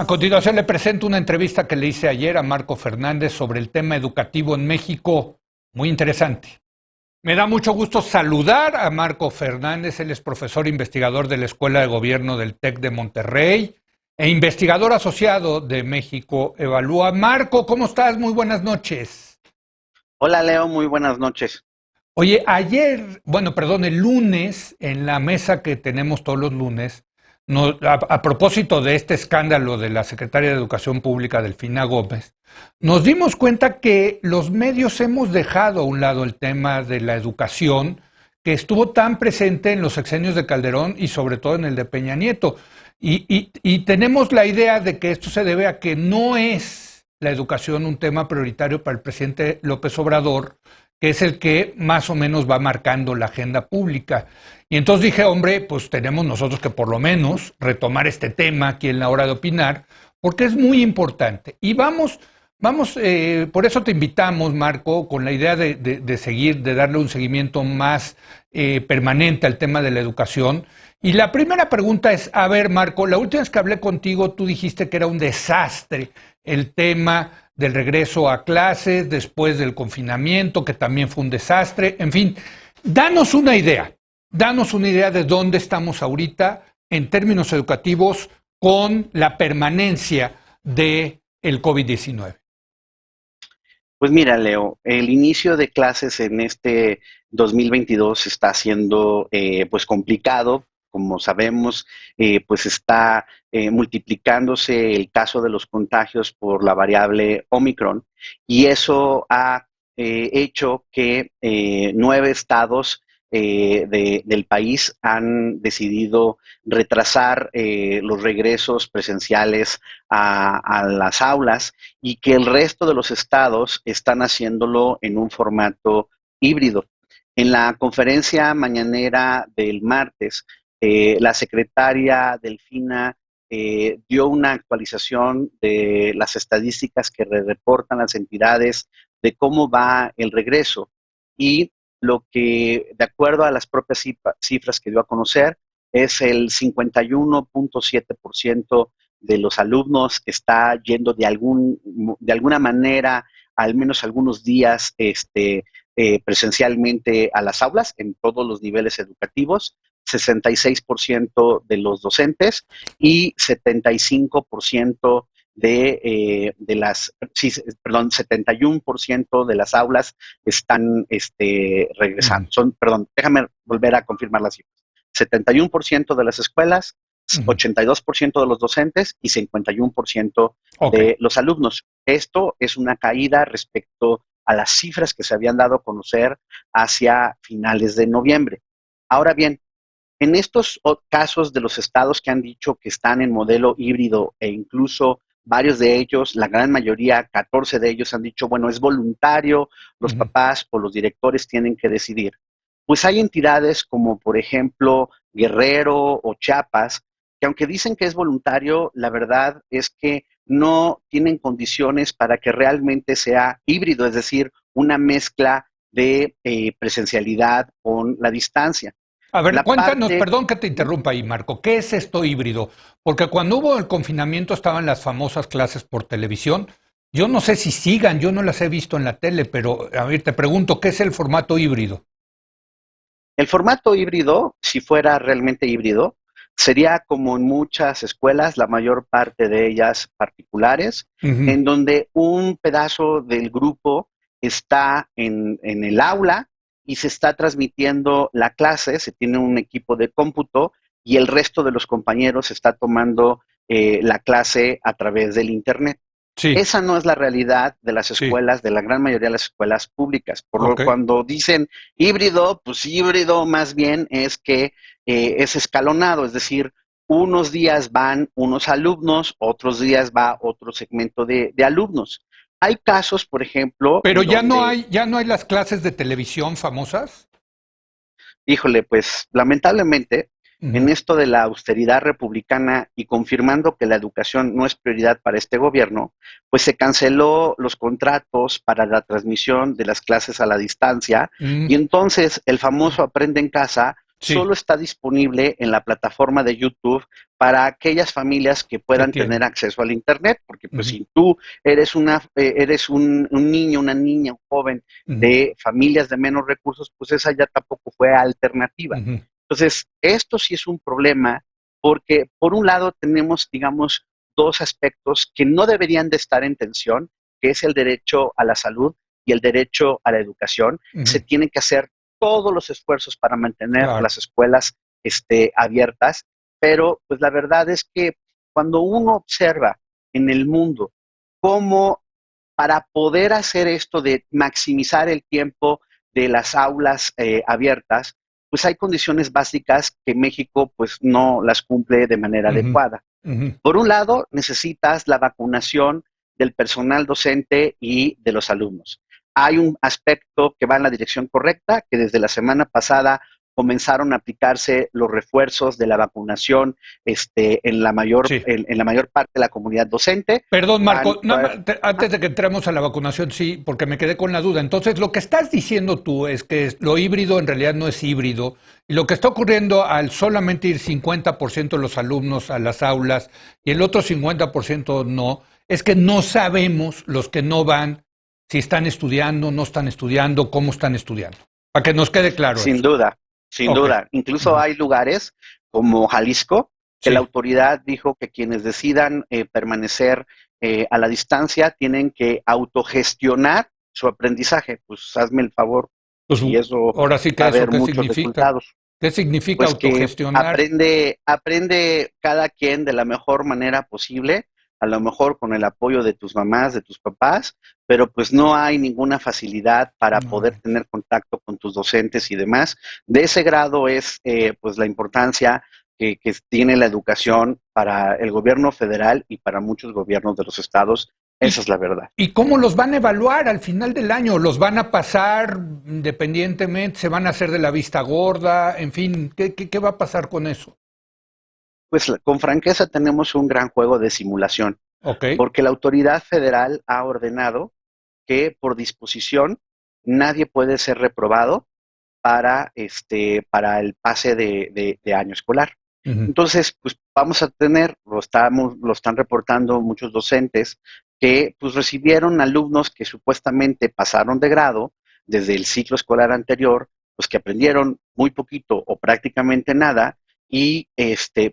A continuación le presento una entrevista que le hice ayer a Marco Fernández sobre el tema educativo en México, muy interesante. Me da mucho gusto saludar a Marco Fernández, él es profesor investigador de la Escuela de Gobierno del TEC de Monterrey e investigador asociado de México Evalúa. Marco, ¿cómo estás? Muy buenas noches. Hola Leo, muy buenas noches. Oye, el lunes, en la mesa que tenemos todos los lunes, a propósito de este escándalo de la secretaria de Educación Pública, Delfina Gómez, nos dimos cuenta que los medios hemos dejado a un lado el tema de la educación que estuvo tan presente en los sexenios de Calderón y sobre todo en el de Peña Nieto. Y tenemos la idea de que esto se debe a que no es la educación un tema prioritario para el presidente López Obrador, que es el que más o menos va marcando la agenda pública. Y entonces dije, hombre, pues tenemos nosotros que por lo menos retomar este tema aquí en la hora de opinar, porque es muy importante. Y por eso te invitamos, Marco, con la idea de seguir, de darle un seguimiento más permanente al tema de la educación. Y la primera pregunta es, a ver, Marco, la última vez que hablé contigo, tú dijiste que era un desastre el tema del regreso a clases después del confinamiento, que también fue un desastre. En fin, danos una idea, danos una idea de dónde estamos ahorita en términos educativos con la permanencia del COVID-19. Pues mira, Leo, el inicio de clases en este 2022 está siendo pues complicado. Como sabemos, pues está multiplicándose el caso de los contagios por la variable Omicron y eso ha hecho que 9 estados del país han decidido retrasar los regresos presenciales a las aulas y que el resto de los estados están haciéndolo en un formato híbrido. En la conferencia mañanera del martes, la secretaria Delfina dio una actualización de las estadísticas que reportan las entidades de cómo va el regreso y lo que, de acuerdo a las propias cifras que dio a conocer, es el 51.7% de los alumnos está yendo de alguna manera, al menos algunos días, presencialmente a las aulas en todos los niveles educativos, 66% de los docentes y 75% de las, sí, perdón, 71% de las aulas están regresando. Déjame volver a confirmar las cifras. 71% de las escuelas, 82% de los docentes y 51% de los alumnos. Esto es una caída respecto a las cifras que se habían dado a conocer hacia finales de noviembre. Ahora bien, en estos casos de los estados que han dicho que están en modelo híbrido e incluso varios de ellos, la gran mayoría, 14 de ellos han dicho, bueno, es voluntario, los papás o los directores tienen que decidir. Pues hay entidades como, por ejemplo, Guerrero o Chiapas, que aunque dicen que es voluntario, la verdad es que no tienen condiciones para que realmente sea híbrido, es decir, una mezcla de presencialidad con la distancia. A ver, cuéntanos, perdón que te interrumpa ahí, Marco, ¿qué es esto híbrido? Porque cuando hubo el confinamiento estaban las famosas clases por televisión. Yo no sé si sigan, yo no las he visto en la tele, pero a ver, te pregunto, ¿qué es el formato híbrido? El formato híbrido, si fuera realmente híbrido, sería como en muchas escuelas, la mayor parte de ellas particulares, en donde un pedazo del grupo está en el aula y se está transmitiendo la clase, se tiene un equipo de cómputo y el resto de los compañeros está tomando la clase a través del Internet. Sí, Esa no es la realidad de las sí, escuelas, de la gran mayoría de las escuelas públicas. Por lo ok. cuando dicen híbrido, pues híbrido más bien es que es escalonado, es decir, unos días van unos alumnos, otros días va otro segmento de alumnos. Hay casos, por ejemplo, Pero en donde, ya no hay las clases de televisión famosas. híjole, pues lamentablemente, en esto de la austeridad republicana y confirmando que la educación no es prioridad para este gobierno, pues se canceló los contratos para la transmisión de las clases a la distancia y entonces el famoso aprende en casa, Sí, solo está disponible en la plataforma de YouTube para aquellas familias que que puedan tener tiene. acceso al Internet, porque pues Ujú, si tú eres un niño, una niña, un joven ujú, de familias de menos recursos, pues esa ya tampoco fue alternativa. ujú, Entonces, esto sí es un problema porque por un lado tenemos, digamos, dos aspectos que no deberían de estar en tensión, que es el derecho a la salud y el derecho a la educación. Se ujú, tienen que hacer todos los esfuerzos para mantener claro. las escuelas abiertas, pero pues la verdad es que cuando uno observa en el mundo cómo para poder hacer esto de maximizar el tiempo de las aulas abiertas, pues hay condiciones básicas que México pues no las cumple de manera Ujú, adecuada. ujú. Por un lado, necesitas la vacunación del personal docente y de los alumnos. Hay un aspecto que va en la dirección correcta, que desde la semana pasada comenzaron a aplicarse los refuerzos de la vacunación Sí. en la mayor parte de la comunidad docente. Perdón, Van, Marco, antes de que entremos a la vacunación, sí, porque me quedé con la duda. Entonces, lo que estás diciendo tú es que lo híbrido en realidad no es híbrido, y lo que está ocurriendo al solamente ir 50% de los alumnos a las aulas y el otro 50% no, es que no sabemos los que no van si están estudiando, no están estudiando, cómo están estudiando. Para que nos quede claro sin eso. duda, sin Ok. duda. Incluso Ujú. hay lugares como Jalisco que la Sí. autoridad dijo que quienes decidan permanecer a la distancia tienen que autogestionar su aprendizaje. Pues hazme el favor, Pues y eso ahora sí va que a eso, haber ¿qué muchos significa? resultados. ¿Qué significa Pues que autogestionar? aprende cada quien de la mejor manera posible, a lo mejor con el apoyo de tus mamás, de tus papás, pero pues no hay ninguna facilidad para No poder manches. tener contacto con tus docentes y demás. De ese grado es pues la importancia que tiene la Sí. educación para el gobierno federal y para muchos gobiernos de los estados. Esa ¿Y, es la verdad. y cómo los van a evaluar al final del año? ¿Los van a pasar independientemente? ¿Se van a hacer de la vista gorda? En fin, ¿qué va a pasar con eso? Pues con franqueza tenemos un gran juego de simulación, Ok. porque la autoridad federal ha ordenado que por disposición nadie puede ser reprobado para el pase de año escolar. Ujú, Entonces, pues vamos a tener, lo están reportando muchos docentes, que pues recibieron alumnos que supuestamente pasaron de grado desde el ciclo escolar anterior, pues que aprendieron muy poquito o prácticamente nada, y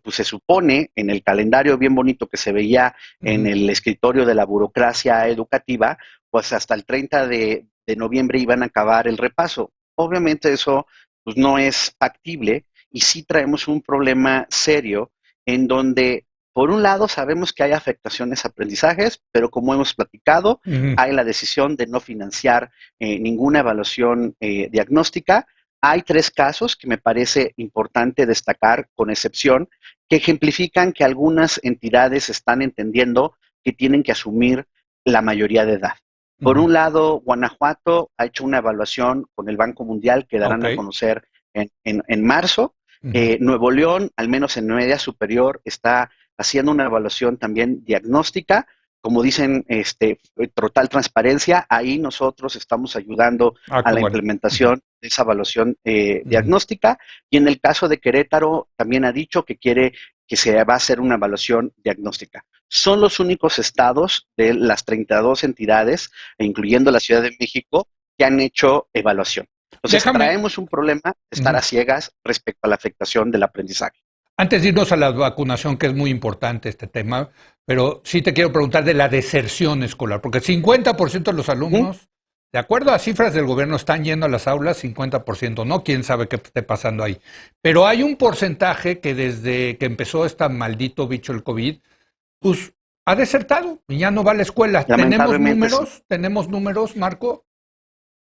pues se supone en el calendario bien bonito que se veía en ujú. el escritorio de la burocracia educativa, pues hasta el 30 de noviembre iban a acabar el repaso. Obviamente eso pues, no es factible y sí traemos un problema serio en donde, por un lado, sabemos que hay afectaciones a aprendizajes, pero como hemos platicado, Ujú. hay la decisión de no financiar ninguna evaluación diagnóstica. Hay tres casos que me parece importante destacar, con excepción, que ejemplifican que algunas entidades están entendiendo que tienen que asumir la mayoría de edad. Por Ujú. un lado, Guanajuato ha hecho una evaluación con el Banco Mundial que darán Ok. a conocer en marzo. Ujú. Nuevo León, al menos en media superior, está haciendo una evaluación también diagnóstica. Como dicen, total transparencia, ahí nosotros estamos ayudando Ah, a qué la bueno. Ujú, implementación de esa evaluación ujú. diagnóstica. Y en el caso de Querétaro, también ha dicho que quiere que se va a hacer una evaluación diagnóstica. Son los únicos estados de las 32 entidades, incluyendo la Ciudad de México, que han hecho evaluación. Entonces, Déjame, traemos un problema de estar ujú, a ciegas respecto a la afectación del aprendizaje. antes de irnos a la vacunación, que es muy importante este tema, pero sí te quiero preguntar de la deserción escolar, porque 50% de los Uh -huh. alumnos, de acuerdo a cifras del gobierno, están yendo a las aulas, 50% no, quién sabe qué esté pasando ahí. Pero hay un porcentaje que desde que empezó este maldito bicho el COVID, pues ha desertado y ya no va a la escuela. ¿Tenemos Lamentablemente sí. números? ¿Tenemos números, Marco?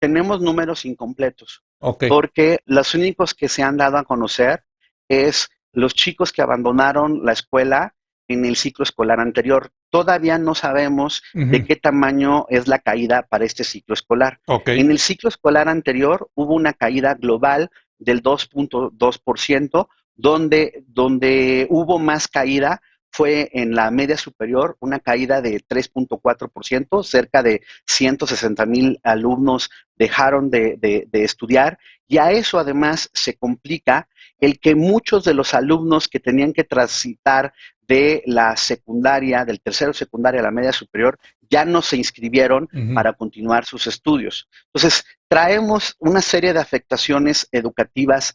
Tenemos números incompletos, Ok. porque los únicos que se han dado a conocer es los chicos que abandonaron la escuela en el ciclo escolar anterior. Todavía no sabemos de Ujú. qué tamaño es la caída para este ciclo escolar. Ok. En el ciclo escolar anterior hubo una caída global del 2.2%, donde hubo más caída fue en la media superior, una caída de 3.4%, cerca de 160,000 alumnos dejaron de estudiar, y a eso además se complica el que muchos de los alumnos que tenían que transitar de la secundaria, del tercero secundaria a la media superior, ya no se inscribieron para continuar sus estudios. Entonces, traemos una serie de afectaciones educativas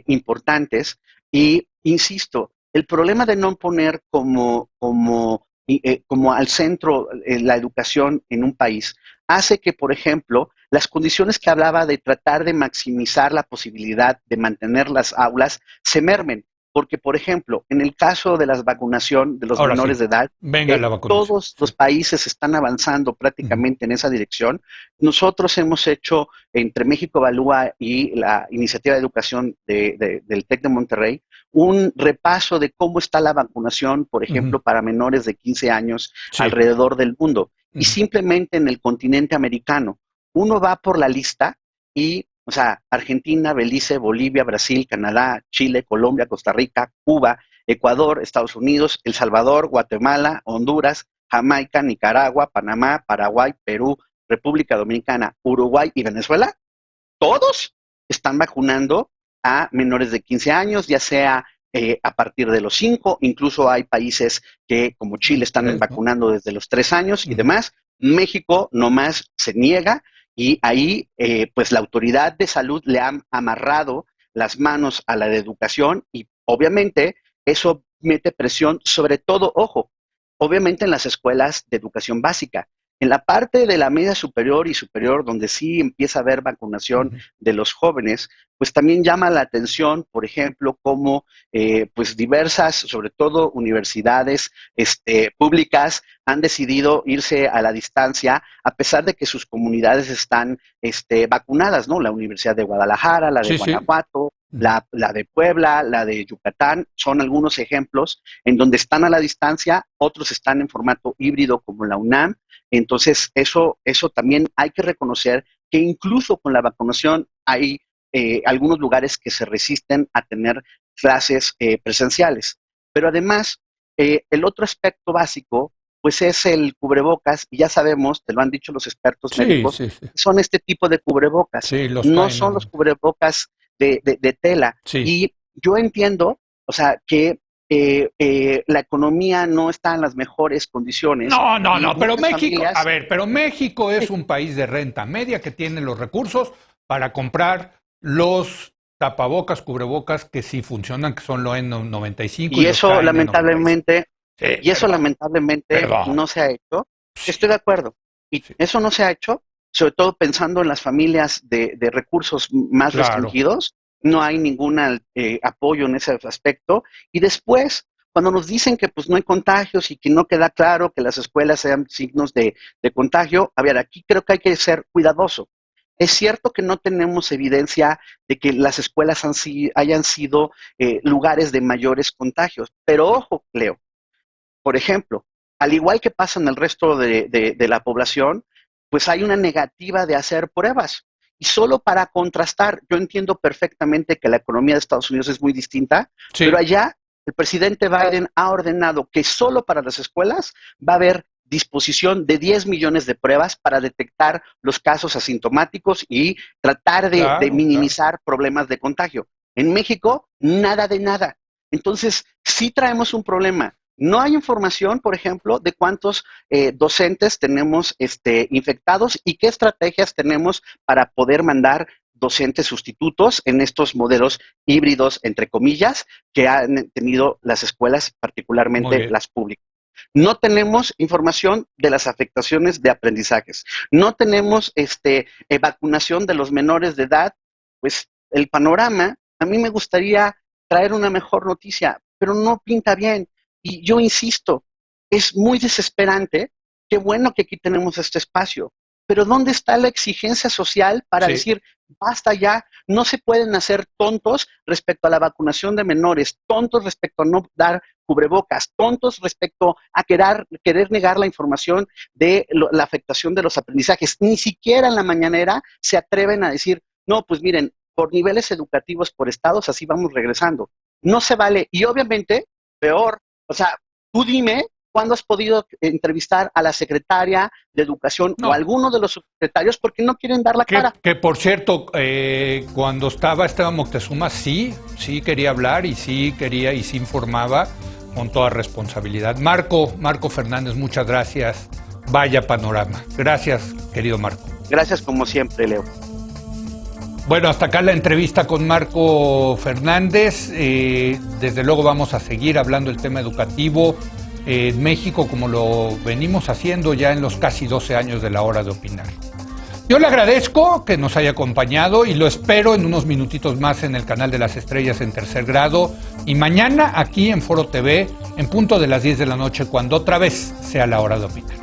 importantes y, insisto, el problema de no poner como al centro la educación en un país hace que, por ejemplo, las condiciones que hablaba de tratar de maximizar la posibilidad de mantener las aulas se mermen. Porque, por ejemplo, en el caso de la vacunación de los Ahora menores sí, de edad, venga la vacunación. todos los países están avanzando prácticamente en esa dirección. Nosotros hemos hecho, entre México Evalúa y la Iniciativa de Educación del TEC de Monterrey, un repaso de cómo está la vacunación, por ejemplo, para menores de 15 años alrededor del mundo. Y simplemente en el continente americano, uno va por la lista y, o sea, Argentina, Belice, Bolivia, Brasil, Canadá, Chile, Colombia, Costa Rica, Cuba, Ecuador, Estados Unidos, El Salvador, Guatemala, Honduras, Jamaica, Nicaragua, Panamá, Paraguay, Perú, República Dominicana, Uruguay y Venezuela, todos están vacunando a menores de 15 años, ya sea a partir de los 5, incluso hay países que, como Chile, están vacunando desde los 3 años y demás. México nomás se niega y ahí pues la autoridad de salud le ha amarrado las manos a la de educación y obviamente eso mete presión sobre todo, ojo, obviamente en las escuelas de educación básica. En la parte de la media superior y superior, donde sí empieza a haber vacunación de los jóvenes, pues también llama la atención, por ejemplo, cómo pues diversas, sobre todo universidades públicas, han decidido irse a la distancia, a pesar de que sus comunidades están vacunadas, ¿no? La Universidad de Guadalajara, la de Guanajuato, la de Puebla, la de Yucatán, son algunos ejemplos en donde están a la distancia, otros están en formato híbrido como la UNAM. Entonces, eso también hay que reconocer que incluso con la vacunación hay algunos lugares que se resisten a tener clases presenciales. Pero además, el otro aspecto básico, pues es el cubrebocas, y ya sabemos, te lo han dicho los expertos médicos, son este tipo de cubrebocas. No son los cubrebocas de tela. Y yo entiendo, o sea, que la economía no está en las mejores condiciones. No, pero México, familias... a ver, pero México es un país de renta media que tiene los recursos para comprar los tapabocas, cubrebocas que sí funcionan, que son los N95. Y eso lamentablemente, lamentablemente no se ha hecho. Estoy de acuerdo. Y eso no se ha hecho, sobre todo pensando en las familias de recursos más restringidos. No hay ningún apoyo en ese aspecto. Y después, cuando nos dicen que pues no hay contagios y que no queda claro que las escuelas sean signos de contagio, a ver, aquí creo que hay que ser cuidadoso. Es cierto que no tenemos evidencia de que las escuelas hayan sido lugares de mayores contagios, pero ojo, Leo, por ejemplo, al igual que pasa en el resto de la población, pues hay una negativa de hacer pruebas. Y solo para contrastar, yo entiendo perfectamente que la economía de Estados Unidos es muy distinta, pero allá el presidente Biden ha ordenado que solo para las escuelas va a haber disposición de 10 millones de pruebas para detectar los casos asintomáticos y tratar de minimizar problemas de contagio. En México, nada de nada. Entonces, sí traemos un problema. No hay información, por ejemplo, de cuántos docentes tenemos infectados y qué estrategias tenemos para poder mandar docentes sustitutos en estos modelos híbridos, entre comillas, que han tenido las escuelas, particularmente las públicas. No tenemos información de las afectaciones de aprendizajes. No tenemos vacunación de los menores de edad. Pues el panorama, a mí me gustaría traer una mejor noticia, pero no pinta bien. Y yo insisto, es muy desesperante. Qué bueno que aquí tenemos este espacio, pero ¿dónde está la exigencia social para decir, basta ya, no se pueden hacer tontos respecto a la vacunación de menores, tontos respecto a no dar cubrebocas, tontos respecto a querer negar la información de la afectación de los aprendizajes? Ni siquiera en la mañanera se atreven a decir, no, pues miren, por niveles educativos, por estados, así vamos regresando. No se vale. Y obviamente, peor, o sea, tú dime ¿cuándo has podido entrevistar a la secretaria de Educación o a alguno de los subsecretarios? Porque no quieren dar la cara. Que por cierto, cuando estaba Esteban Moctezuma, sí quería hablar y sí informaba con toda responsabilidad. Marco Fernández, muchas gracias. Vaya panorama. Gracias, querido Marco. Gracias como siempre, Leo. Bueno, hasta acá la entrevista con Marco Fernández. Desde luego vamos a seguir hablando del tema educativo en México, como lo venimos haciendo ya en los casi 12 años de La Hora de Opinar. Yo le agradezco que nos haya acompañado y lo espero en unos minutitos más en el canal de las estrellas en Tercer Grado y mañana aquí en Foro TV en punto de las 10 de la noche, cuando otra vez sea La Hora de Opinar.